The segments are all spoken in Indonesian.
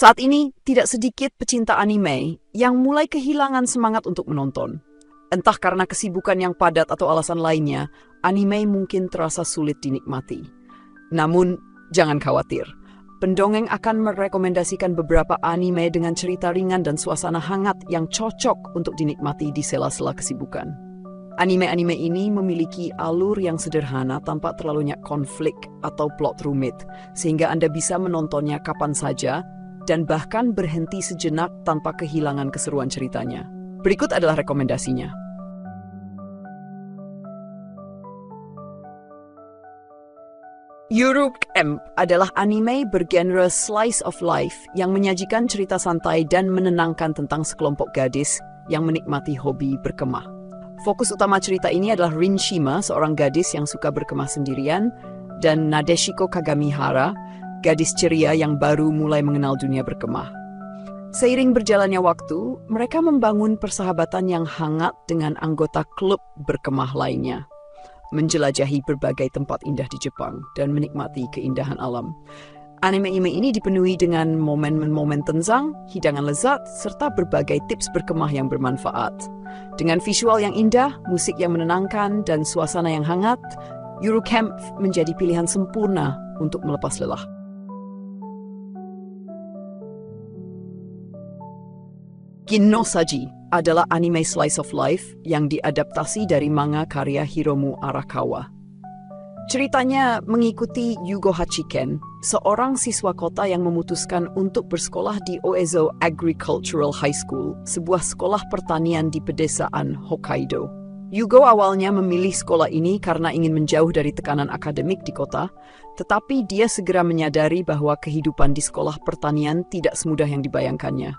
Saat ini, tidak sedikit pecinta anime yang mulai kehilangan semangat untuk menonton. Entah karena kesibukan yang padat atau alasan lainnya, anime mungkin terasa sulit dinikmati. Namun, jangan khawatir. Pendongeng akan merekomendasikan beberapa anime dengan cerita ringan dan suasana hangat yang cocok untuk dinikmati di sela-sela kesibukan. Anime-anime ini memiliki alur yang sederhana tanpa terlalu banyak konflik atau plot rumit, sehingga Anda bisa menontonnya kapan saja dan bahkan berhenti sejenak tanpa kehilangan keseruan ceritanya. Berikut adalah rekomendasinya. Yuru Camp adalah anime bergenre slice of life yang menyajikan cerita santai dan menenangkan tentang sekelompok gadis yang menikmati hobi berkemah. Fokus utama cerita ini adalah Rin Shima, seorang gadis yang suka berkemah sendirian, dan Nadeshiko Kagamihara, gadis ceria yang baru mulai mengenal dunia berkemah. Seiring berjalannya waktu, mereka membangun persahabatan yang hangat dengan anggota klub berkemah lainnya, menjelajahi berbagai tempat indah di Jepang dan menikmati keindahan alam. Anime ini dipenuhi dengan momen-momen tenzang, hidangan lezat, serta berbagai tips berkemah yang bermanfaat. Dengan visual yang indah, musik yang menenangkan, dan suasana yang hangat, Yuru Camp menjadi pilihan sempurna untuk melepas lelah. Kinnosaji adalah anime slice of life yang diadaptasi dari manga karya Hiromu Arakawa. Ceritanya mengikuti Yugo Hachiken, seorang siswa kota yang memutuskan untuk bersekolah di Oezo Agricultural High School, sebuah sekolah pertanian di pedesaan Hokkaido. Yugo awalnya memilih sekolah ini karena ingin menjauh dari tekanan akademik di kota, tetapi dia segera menyadari bahwa kehidupan di sekolah pertanian tidak semudah yang dibayangkannya.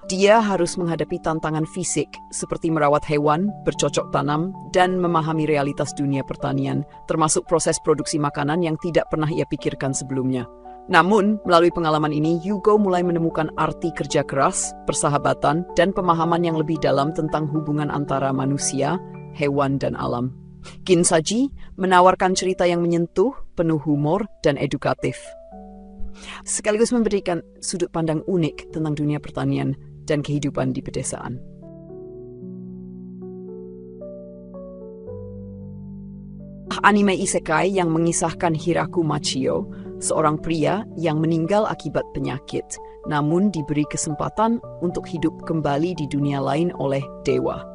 Dia harus menghadapi tantangan fisik seperti merawat hewan, bercocok tanam, dan memahami realitas dunia pertanian, termasuk proses produksi makanan yang tidak pernah ia pikirkan sebelumnya. Namun, melalui pengalaman ini, Yugo mulai menemukan arti kerja keras, persahabatan, dan pemahaman yang lebih dalam tentang hubungan antara manusia, hewan, dan alam. Kinsaji menawarkan cerita yang menyentuh, penuh humor, dan edukatif, sekaligus memberikan sudut pandang unik tentang dunia pertanian dan kehidupan di pedesaan. Anime isekai yang mengisahkan Hiraku Machio, seorang pria yang meninggal akibat penyakit, namun diberi kesempatan untuk hidup kembali di dunia lain oleh dewa.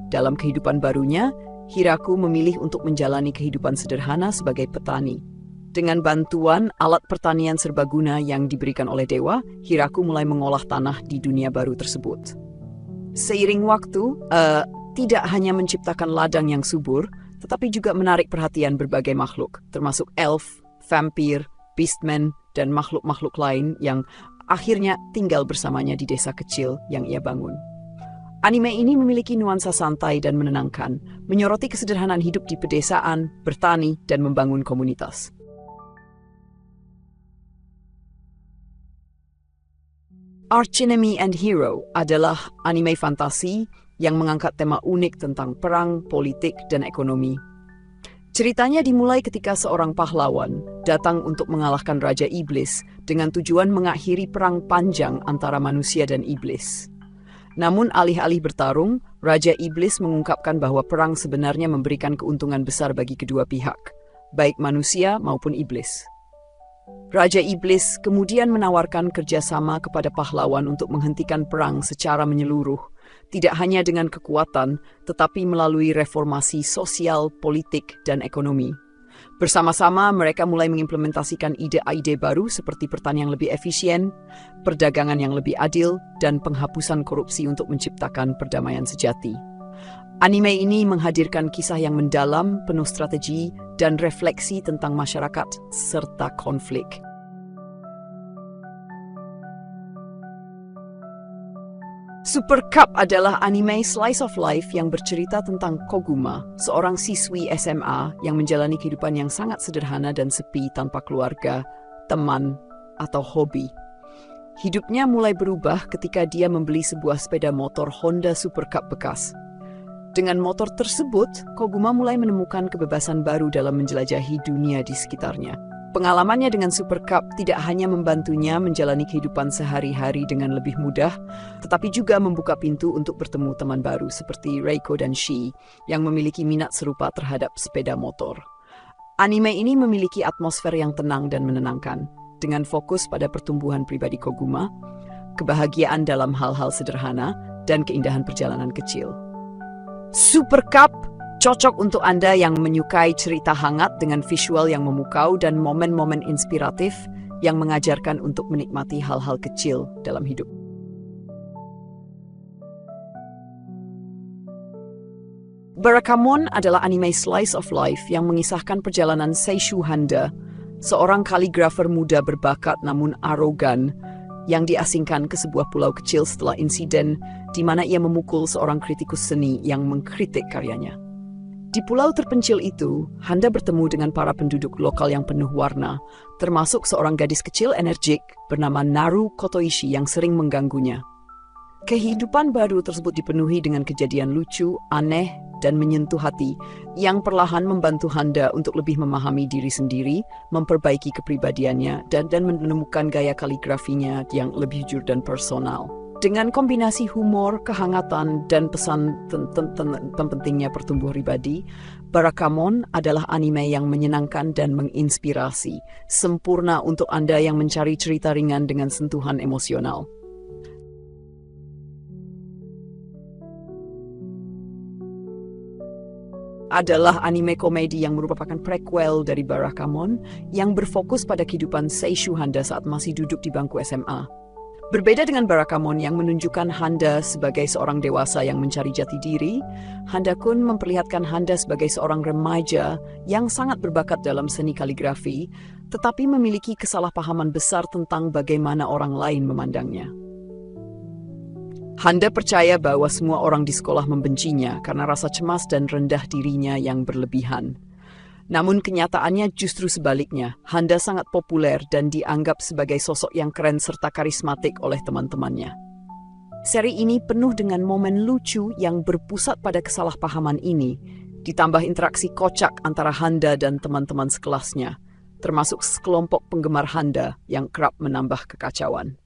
Dalam kehidupan barunya, Hiraku memilih untuk menjalani kehidupan sederhana sebagai petani. Dengan bantuan alat pertanian serbaguna yang diberikan oleh dewa, Hiraku mulai mengolah tanah di dunia baru tersebut. Seiring waktu, tidak hanya menciptakan ladang yang subur, tetapi juga menarik perhatian berbagai makhluk, termasuk elf, vampir, beastmen, dan makhluk-makhluk lain yang akhirnya tinggal bersamanya di desa kecil yang ia bangun. Anime ini memiliki nuansa santai dan menenangkan, menyoroti kesederhanaan hidup di pedesaan, bertani, dan membangun komunitas. Archenemy and Hero adalah anime fantasi yang mengangkat tema unik tentang perang, politik, dan ekonomi. Ceritanya dimulai ketika seorang pahlawan datang untuk mengalahkan Raja Iblis dengan tujuan mengakhiri perang panjang antara manusia dan iblis. Namun alih-alih bertarung, Raja Iblis mengungkapkan bahwa perang sebenarnya memberikan keuntungan besar bagi kedua pihak, baik manusia maupun iblis. Raja Iblis kemudian menawarkan kerjasama kepada pahlawan untuk menghentikan perang secara menyeluruh, tidak hanya dengan kekuatan, tetapi melalui reformasi sosial, politik, dan ekonomi. Bersama-sama, mereka mulai mengimplementasikan ide-ide baru seperti pertanian yang lebih efisien, perdagangan yang lebih adil, dan penghapusan korupsi untuk menciptakan perdamaian sejati. Anime ini menghadirkan kisah yang mendalam, penuh strategi, dan refleksi tentang masyarakat serta konflik. Super Cup adalah anime slice of life yang bercerita tentang Koguma, seorang siswi SMA yang menjalani kehidupan yang sangat sederhana dan sepi tanpa keluarga, teman, atau hobi. Hidupnya mulai berubah ketika dia membeli sebuah sepeda motor Honda Super Cup bekas. Dengan motor tersebut, Koguma mulai menemukan kebebasan baru dalam menjelajahi dunia di sekitarnya. Pengalamannya dengan Super Cup tidak hanya membantunya menjalani kehidupan sehari-hari dengan lebih mudah, tetapi juga membuka pintu untuk bertemu teman baru seperti Reiko dan Shi yang memiliki minat serupa terhadap sepeda motor. Anime ini memiliki atmosfer yang tenang dan menenangkan, dengan fokus pada pertumbuhan pribadi Koguma, kebahagiaan dalam hal-hal sederhana, dan keindahan perjalanan kecil. Super Cup cocok untuk Anda yang menyukai cerita hangat dengan visual yang memukau dan momen-momen inspiratif yang mengajarkan untuk menikmati hal-hal kecil dalam hidup. Barakamon adalah anime slice of life yang mengisahkan perjalanan Seishu Handa, seorang kaligrafer muda berbakat namun arogan yang diasingkan ke sebuah pulau kecil setelah insiden di mana ia memukul seorang kritikus seni yang mengkritik karyanya. Di pulau terpencil itu, Handa bertemu dengan para penduduk lokal yang penuh warna, termasuk seorang gadis kecil energik bernama Naru Kotoishi yang sering mengganggunya. Kehidupan baru tersebut dipenuhi dengan kejadian lucu, aneh, dan menyentuh hati yang perlahan membantu Handa untuk lebih memahami diri sendiri, memperbaiki kepribadiannya, dan menemukan gaya kaligrafinya yang lebih jujur dan personal. Dengan kombinasi humor, kehangatan, dan pesan tentang pentingnya pertumbuhan pribadi, Barakamon adalah anime yang menyenangkan dan menginspirasi, sempurna untuk Anda yang mencari cerita ringan dengan sentuhan emosional. Adalah anime komedi yang merupakan prequel dari Barakamon yang berfokus pada kehidupan Seishu Handa saat masih duduk di bangku SMA. Berbeda dengan Barakamon yang menunjukkan Handa sebagai seorang dewasa yang mencari jati diri, Handa-kun memperlihatkan Handa sebagai seorang remaja yang sangat berbakat dalam seni kaligrafi, tetapi memiliki kesalahpahaman besar tentang bagaimana orang lain memandangnya. Handa percaya bahwa semua orang di sekolah membencinya karena rasa cemas dan rendah dirinya yang berlebihan. Namun kenyataannya justru sebaliknya, Handa sangat populer dan dianggap sebagai sosok yang keren serta karismatik oleh teman-temannya. Seri ini penuh dengan momen lucu yang berpusat pada kesalahpahaman ini, ditambah interaksi kocak antara Handa dan teman-teman sekelasnya, termasuk sekelompok penggemar Handa yang kerap menambah kekacauan.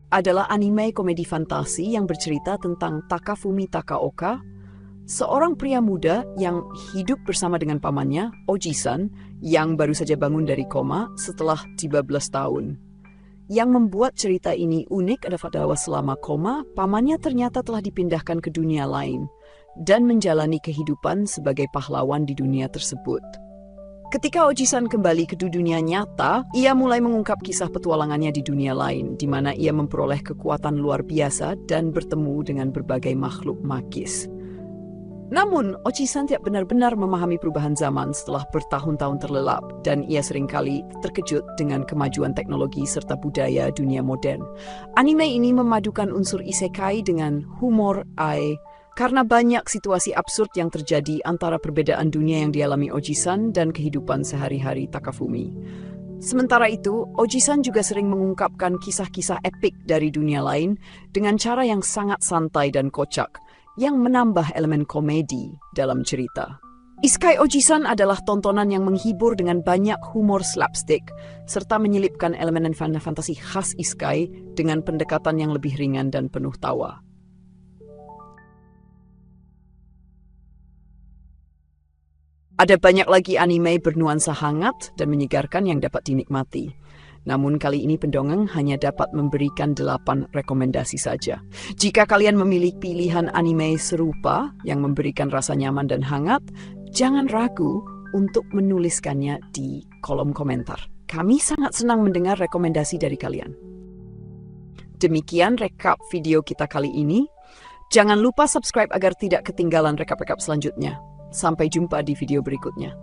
Adalah anime komedi fantasi yang bercerita tentang Takafumi Takaoka, seorang pria muda yang hidup bersama dengan pamannya, Oji-san, yang baru saja bangun dari koma setelah 13 tahun. Yang membuat cerita ini unik adalah bahwa selama koma, pamannya ternyata telah dipindahkan ke dunia lain dan menjalani kehidupan sebagai pahlawan di dunia tersebut. Ketika Oji-san kembali ke dunia nyata, ia mulai mengungkap kisah petualangannya di dunia lain, di mana ia memperoleh kekuatan luar biasa dan bertemu dengan berbagai makhluk magis. Namun, Oji-san tidak benar-benar memahami perubahan zaman setelah bertahun-tahun terlelap, dan ia seringkali terkejut dengan kemajuan teknologi serta budaya dunia modern. Anime ini memadukan unsur isekai dengan humor karena banyak situasi absurd yang terjadi antara perbedaan dunia yang dialami Oji-san dan kehidupan sehari-hari Takafumi. Sementara itu, Oji-san juga sering mengungkapkan kisah-kisah epik dari dunia lain dengan cara yang sangat santai dan kocak, yang menambah elemen komedi dalam cerita. Isekai Oji-san adalah tontonan yang menghibur dengan banyak humor slapstick, serta menyelipkan elemen fantasi khas isekai dengan pendekatan yang lebih ringan dan penuh tawa. Ada banyak lagi anime bernuansa hangat dan menyegarkan yang dapat dinikmati. Namun kali ini pendongeng hanya dapat memberikan 8 rekomendasi saja. Jika kalian memilih pilihan anime serupa yang memberikan rasa nyaman dan hangat, jangan ragu untuk menuliskannya di kolom komentar. Kami sangat senang mendengar rekomendasi dari kalian. Demikian rekap video kita kali ini. Jangan lupa subscribe agar tidak ketinggalan rekap-rekap selanjutnya. Sampai jumpa di video berikutnya.